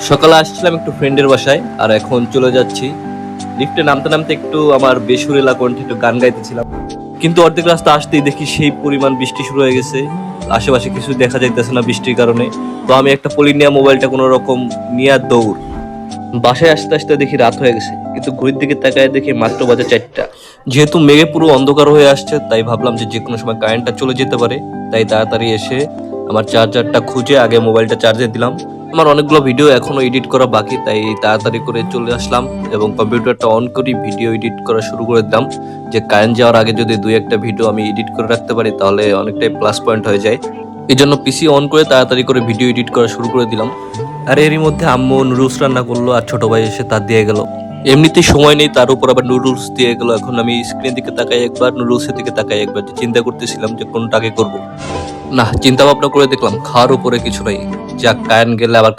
সকালে আসছিলাম একটু ফ্রেন্ডের বাসায়, আর এখন চলে যাচ্ছি। লিফটে নামতে নামতে একটু আমার বেসুরেলা কণ্ঠে একটু গান গাইতেছিলাম, কিন্তু অর্ধেক রাস্তা আসতেই দেখি সেই পরিমাণ বৃষ্টি শুরু হয়ে গেছে। আশেপাশে কিছু দেখা যাইতেছে না বৃষ্টির কারণে। তো আমি একটা পলি নিয়ে মোবাইলটা কোনো রকম নিয়ে দৌড়। বাসায় আসতে আসতে দেখি রাত হয়ে গেছে, কিন্তু ঘড়ির দিকে তাকায় দেখি মাত্র বাজে 4টা। যেহেতু মেঘে পুরো অন্ধকার হয়ে আসছে, তাই ভাবলাম যে কোনো সময় কারেন্টটা চলে যেতে পারে। তাই তাড়াতাড়ি এসে আমার চার্জারটা খুঁজে আগে মোবাইলটা চার্জে দিলাম। আমার অনেকগুলো ভিডিও এখনো এডিট করা বাকি, তাই তাড়াতাড়ি করে চলে আসলাম এবং কম্পিউটারটা অন করি ভিডিও এডিট করা শুরু করে দিলাম। যে কারেন্ট যাওয়ার আগে যদি 2-1টা ভিডিও আমি এডিট করে রাখতে পারি, তাহলে অনেকটাই প্লাস পয়েন্ট হয়ে যায়। এই জন্য পিসি অন করে তাড়াতাড়ি করে ভিডিও এডিট করা শুরু করে দিলাম। আর এরই মধ্যে আম্মু নুডলস রান্না করলো, আর ছোট ভাই এসে তার দিয়ে গেল। এমনিতেই সময় নেই, তার উপর আবার নুডলস দিয়ে গেল। এখন আমি স্ক্রিনের দিকে তাকাই একবার, নুডলসের দিকে তাকাই একবার, যে চিন্তা করতেছিলাম যে কোনটা আগে করবো। না, চিন্তা ভাবনা করে দেখলাম খাওয়ার উপরে কিছু নাই। যাক, কারেন্ট গেলে আবার